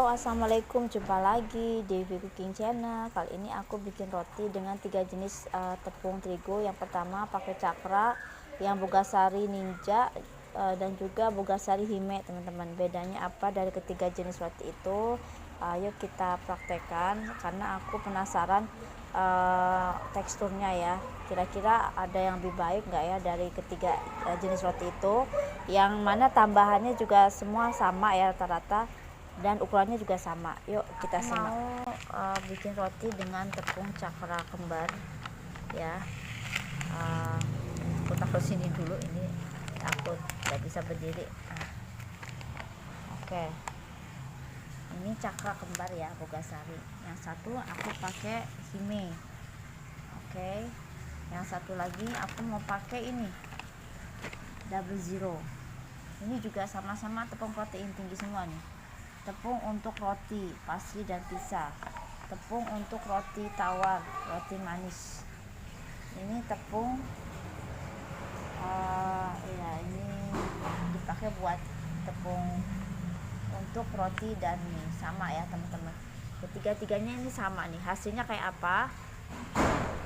Assalamualaikum, jumpa lagi di V Cooking Channel. Kali ini aku bikin roti dengan 3 jenis tepung terigu. Yang pertama pakai cakra, yang Bogasari Ninja, dan juga Bogasari Hime, teman-teman. Bedanya apa dari ketiga jenis roti itu? Ayo kita praktekkan, karena aku penasaran teksturnya ya. Kira-kira ada yang lebih baik nggak ya dari ketiga jenis roti itu? Yang mana tambahannya juga semua sama ya rata-rata, dan ukurannya juga sama. Yuk kita simak. Mau bikin roti dengan tepung cakra kembar ya. Aku taruh sini dulu, ini takut nggak bisa berdiri. Oke, ini cakra kembar ya, Bogasari. Yang satu aku pakai Hime. Oke, yang satu lagi aku mau pakai ini Double Zero. Ini juga sama-sama tepung protein tinggi semua nih. Tepung untuk roti pastry dan pizza, tepung untuk roti tawar, roti manis. Ini tepung ya, ini dipakai buat tepung untuk roti dan mie. Sama ya teman-teman, ketiga-tiganya ini sama nih. Hasilnya kayak apa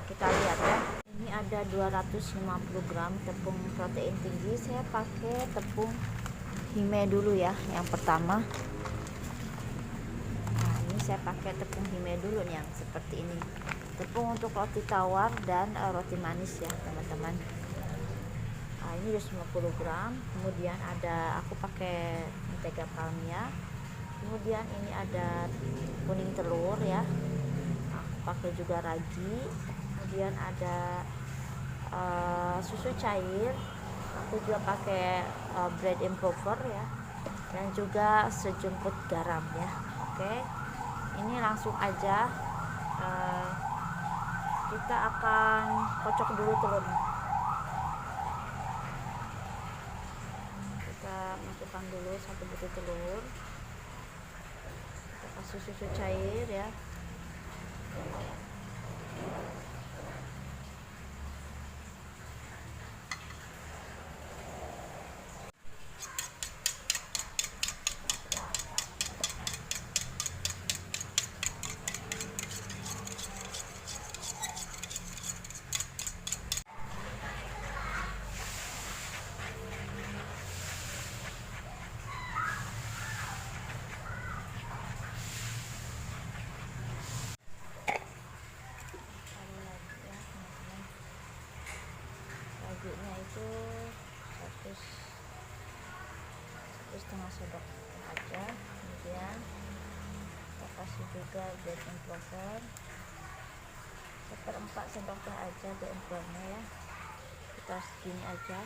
kita lihat ya. Ini ada 250 gram tepung protein tinggi. Saya pakai tepung Hime dulu ya, yang pertama. Saya pakai tepung Hime dulu nih, yang seperti ini. Tepung untuk roti tawar dan roti manis ya teman-teman. Ini 250 gram. Kemudian ada, aku pakai mentega palmia. Kemudian ini ada kuning telur ya, aku pakai juga ragi. Kemudian ada susu cair, aku juga pakai bread improver ya, dan juga sejumput garam ya. Oke, ini langsung aja kita akan kocok dulu telurnya. Kita masukkan dulu 1 butir telur, kita kasih susu cair ya. Raginya itu 1,5 sendok aja. Kemudian kita kasih juga bread improver 1/4 sendok teh aja bread improvernya ya. Kita segini aja.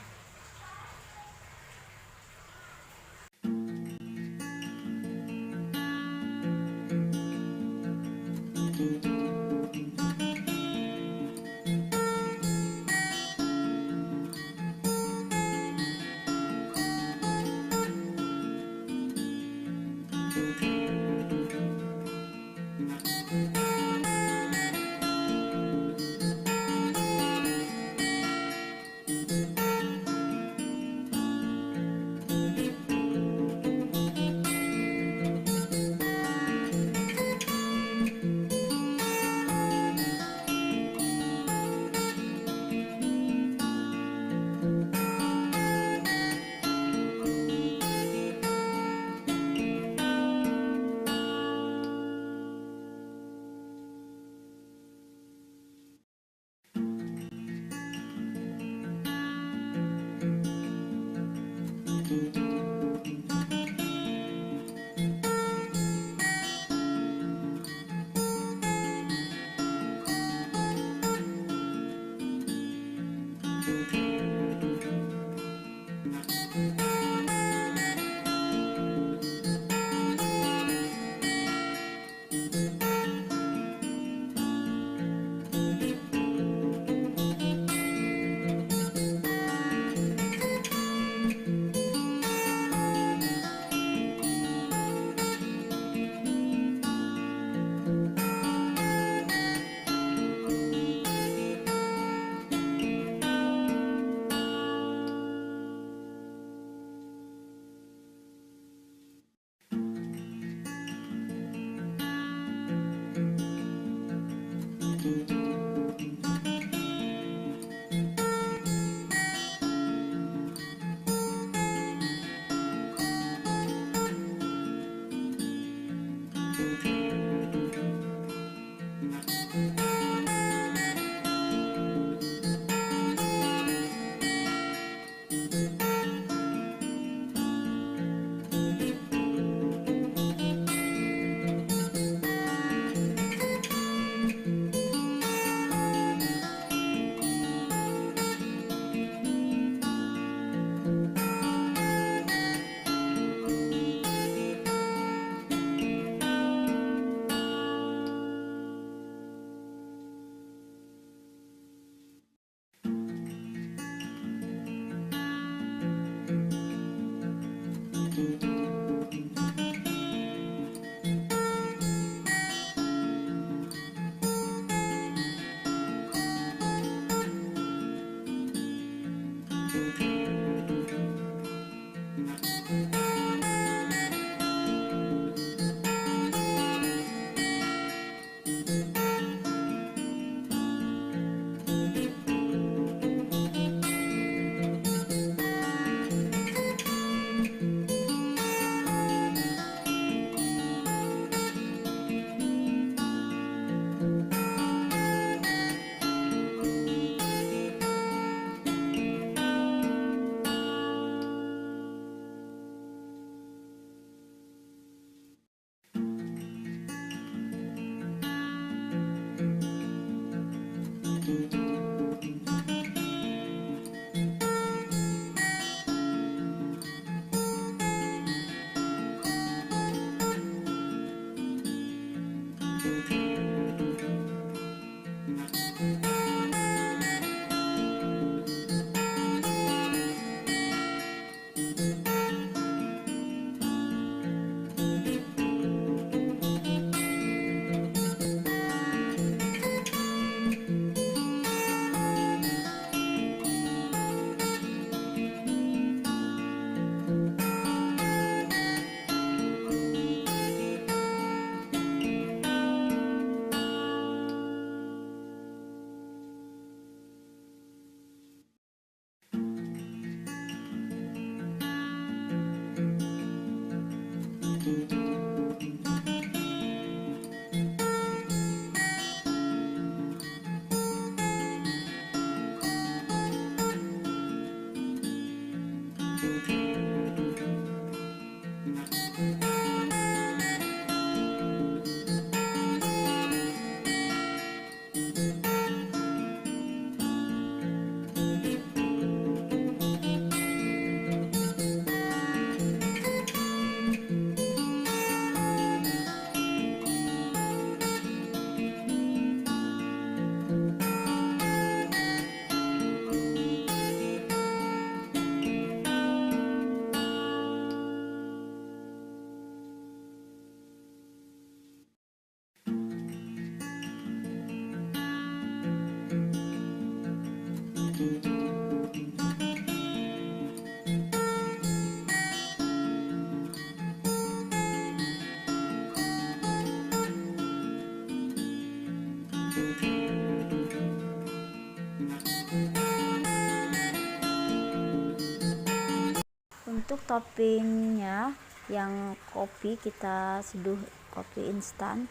Untuk toppingnya yang kopi, kita seduh kopi instan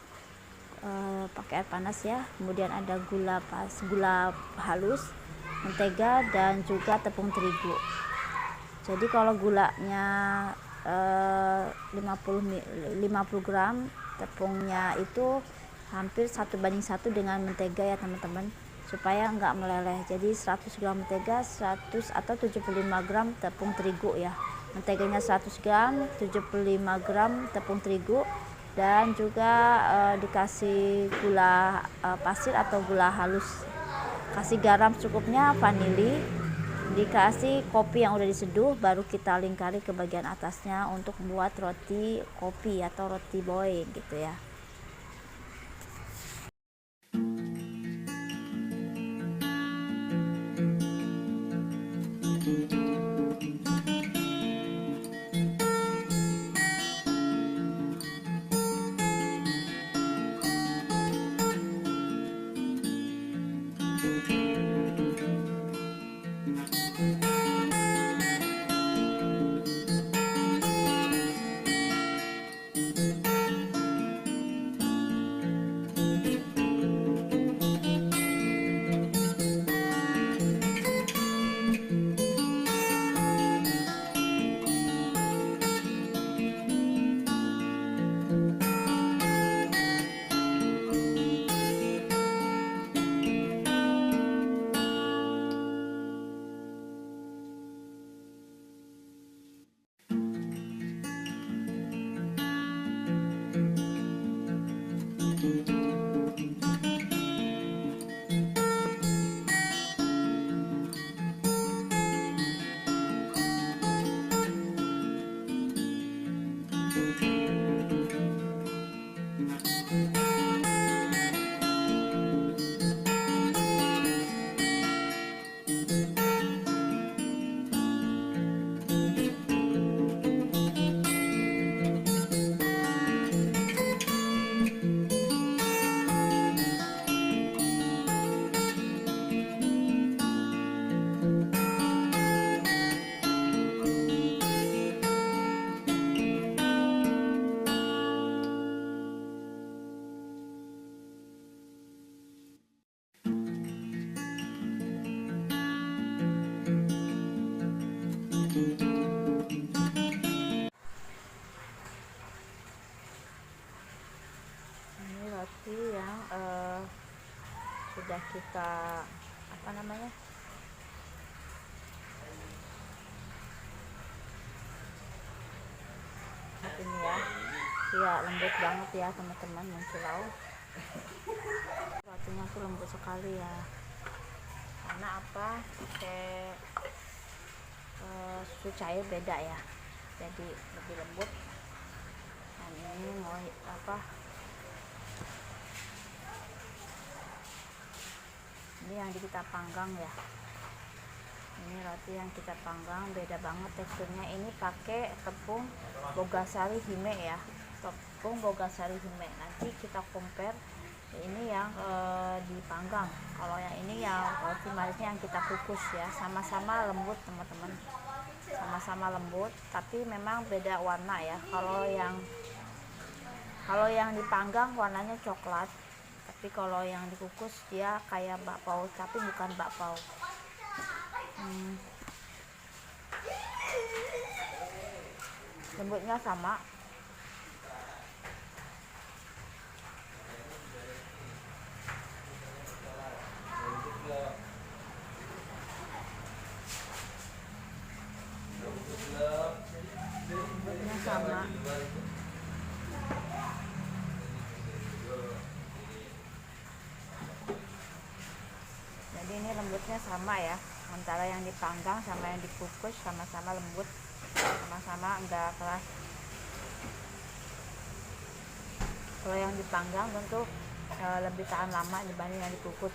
pakai air panas ya, kemudian ada gula halus, mentega, dan juga tepung terigu. Jadi kalau gulanya 50 gram, tepungnya itu hampir 1:1 dengan mentega ya teman-teman, supaya enggak meleleh. Jadi 100 gram mentega, 100 atau 75 gram tepung terigu ya. Menteganya 100 gram, 75 gram tepung terigu, dan juga dikasih gula pasir atau gula halus, kasih garam secukupnya, vanili, dikasih kopi yang udah diseduh, baru kita lingkari ke bagian atasnya untuk buat roti kopi atau roti boy gitu ya. ketika apa namanya, ini ya lembut banget ya teman-teman, mengkilau. Rotinya tuh lembut sekali ya, karena apa, pakai susu cair beda ya, jadi lebih lembut. Dan ini mau apa, ini yang kita panggang ya, ini roti yang kita panggang, beda banget teksturnya. Ini pakai tepung Bogasari Hime ya, tepung Bogasari Hime. Nanti kita compare ini yang dipanggang, kalau yang ini yang roti manisnya yang kita kukus ya. Sama-sama lembut teman-teman, sama-sama lembut, tapi memang beda warna ya. Kalau yang dipanggang warnanya coklat, tapi kalau yang dikukus dia kayak bakpao, tapi bukan bakpao. Lembutnya sama. Lembutnya sama. Jadi ini lembutnya sama ya, antara yang dipanggang sama yang dikukus sama-sama lembut, sama-sama enggak keras. Kalau yang dipanggang tentu lebih tahan lama dibanding yang dikukus.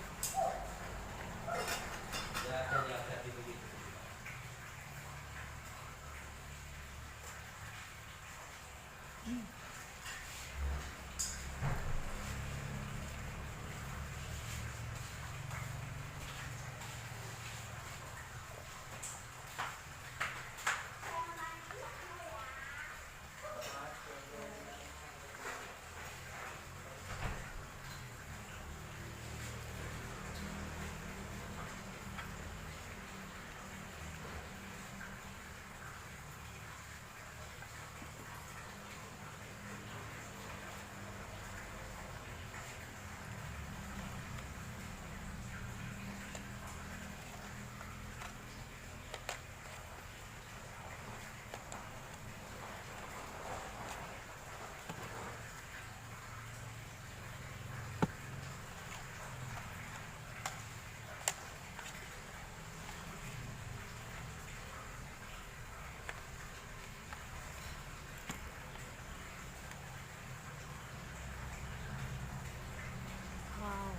Wow,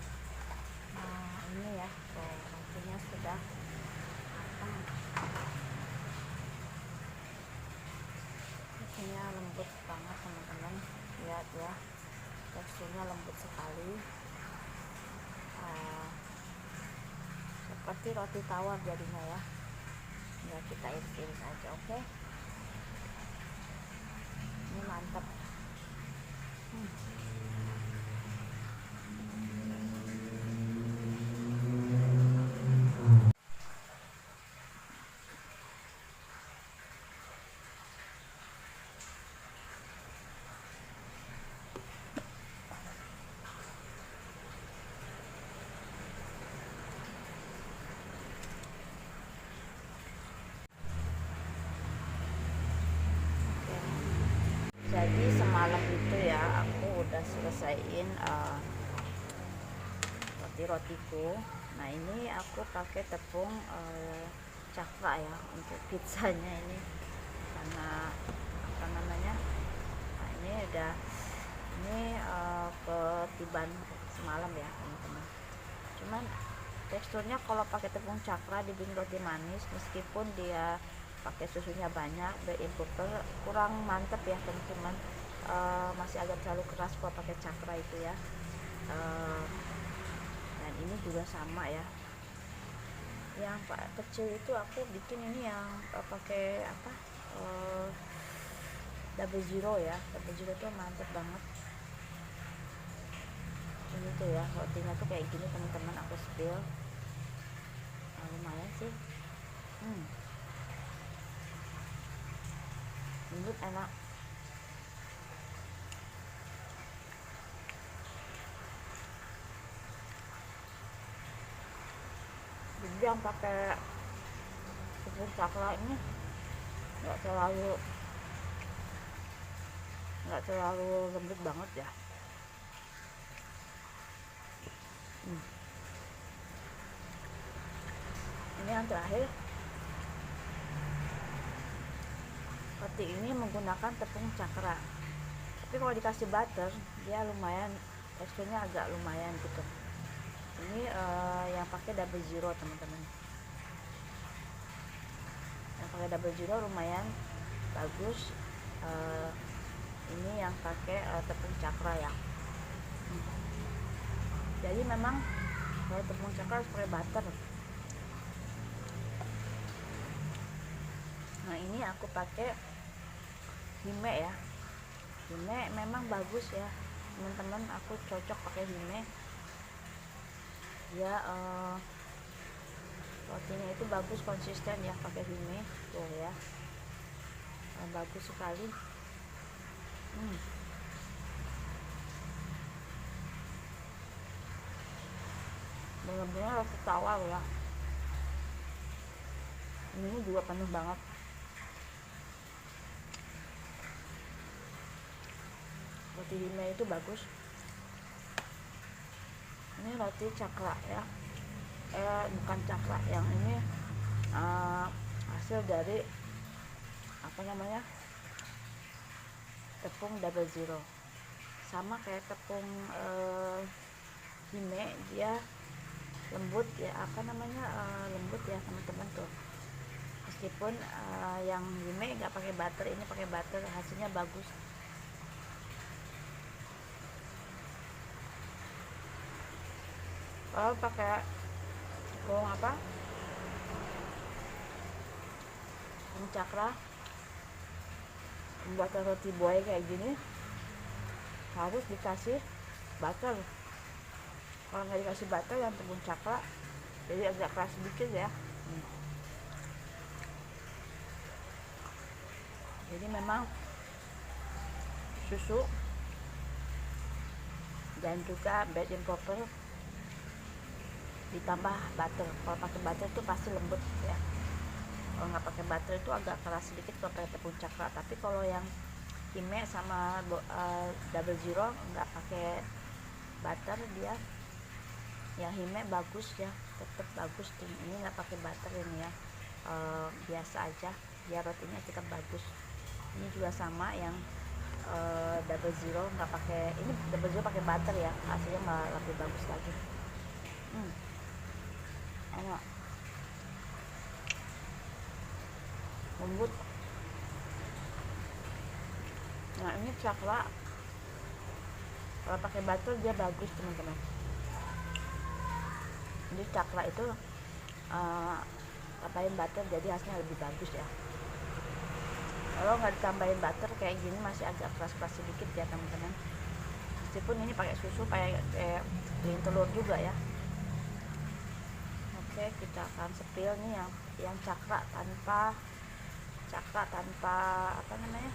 nah ini ya, rotinya sudah matang. Isinya lembut banget teman-teman, lihat ya, teksturnya lembut sekali, seperti roti tawar jadinya ya. Ya kita iris-iris aja, oke. Ini mantap. Jadi semalam itu ya aku udah selesaiin roti-rotiku. Nah ini aku pakai tepung cakra ya untuk pizzanya ini, karena apa namanya, nah ini udah, ini ketiban semalam ya teman-teman. Cuman teksturnya kalau pakai tepung cakra dibikin roti manis, meskipun dia pakai susunya banyak, berimputer, kurang mantep ya teman-teman. Masih agak terlalu keras kalau pakai cakra itu ya. Dan ini juga sama ya, yang kecil itu aku bikin ini yang pakai apa, double zero ya. Double zero itu mantep banget. Ini tuh ya rotinya tuh kayak gini teman-teman, aku spill. Lumayan sih, lembut, enak. Jadi yang pakai tepung cakra ini nggak terlalu lembut banget ya. Ini yang terakhir, roti ini menggunakan tepung cakra, tapi kalau dikasih butter dia lumayan, teksturnya agak lumayan gitu. Ini yang pakai double zero teman-teman, yang pakai double zero lumayan bagus. Ini yang pakai tepung cakra ya. Jadi memang kalau tepung cakra harus pakai butter. Nah ini aku pakai hime ya. Hime memang bagus ya teman-teman, aku cocok pakai hime. Ya rotinya itu bagus, konsisten ya pakai hime tuh ya. Bagus sekali. Benar-benar roti tawar ya. Ini juga penuh banget. Roti hime itu bagus. Ini roti cakra ya, bukan cakra, yang ini hasil dari apa namanya, tepung double zero. Sama kayak tepung hime, dia lembut ya, apa namanya, lembut ya teman-teman tuh. Meskipun yang hime nggak pakai butter, ini pakai butter, hasilnya bagus. Kalau pakai tepung apa, tepung cakra, membuat roti buaya kayak gini harus dikasih butter. Kalau nggak dikasih butter yang tepung cakra jadi agak keras sedikit ya. Jadi memang susu dan juga baking powder ditambah butter. Kalau pakai butter itu pasti lembut ya. Kalau nggak pakai butter itu agak keras sedikit kalau pakai tepung cakra. Tapi kalau yang hime sama double zero nggak pakai butter, dia yang hime bagus ya, tetap bagus. Ini nggak pakai butter ini ya, biasa aja, biar rotinya tetap bagus. Ini juga sama yang double zero nggak pakai, ini double zero pakai butter ya, hasilnya malah lebih bagus lagi. Enak, lembut. Nah ini cakra kalau pakai butter dia bagus teman-teman. Jadi cakra itu tambahin butter jadi hasilnya lebih bagus ya. Kalau nggak ditambahin butter kayak gini masih agak keras-keras sedikit ya teman-teman. Meskipun ini pakai susu kayak beliin telur juga ya. Oke, kita akan spill nih yang cakra tanpa apa namanya,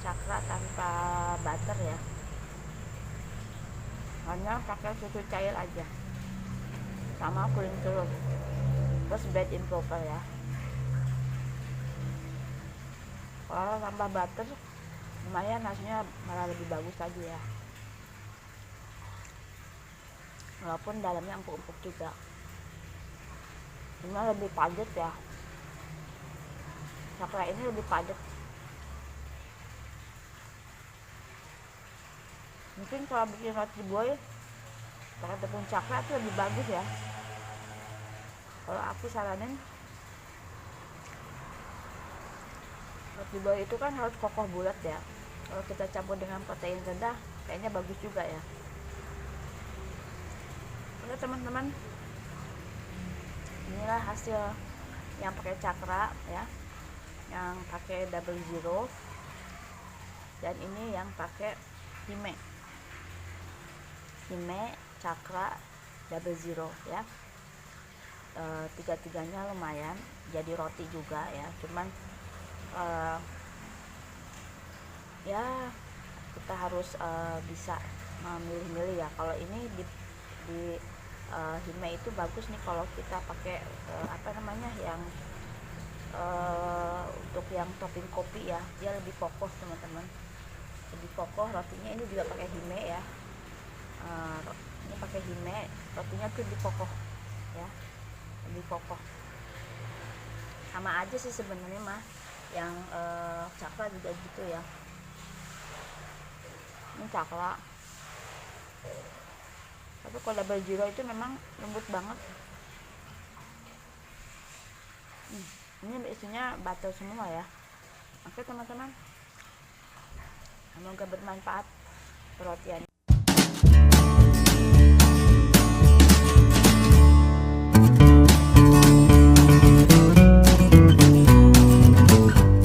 cakra tanpa butter ya, hanya pakai susu cair aja sama kuning telur terus baking powder ya. Kalau tambah butter lumayan hasilnya malah lebih bagus lagi ya, walaupun dalamnya empuk-empuk juga. Ini lebih padat ya, cakra ini lebih padat. Mungkin kalau bikin roti boy pakai tepung cakra itu lebih bagus ya. Kalau aku saranin, roti boy itu kan harus kokoh bulat ya. Kalau kita campur dengan protein rendah kayaknya bagus juga ya. Oke teman-teman, inilah hasil yang pakai cakra ya, yang pakai double zero, dan ini yang pakai hime, cakra, double zero ya. Tiga-tiganya lumayan jadi roti juga ya, cuman ya kita harus bisa memilih-milih ya. Kalau ini hime itu bagus nih kalau kita pakai apa namanya yang untuk yang topping kopi ya, dia lebih kokoh teman-teman, lebih kokoh rotinya. Ini juga pakai hime ya, ini pakai hime, rotinya tuh lebih kokoh ya, lebih kokoh. Sama aja sih sebenarnya mah, yang cakra juga gitu ya. Ini cakra, tapi kalau double zero itu memang lembut banget. Ini isinya butter semua ya. Oke teman-teman, semoga bermanfaat perrotian.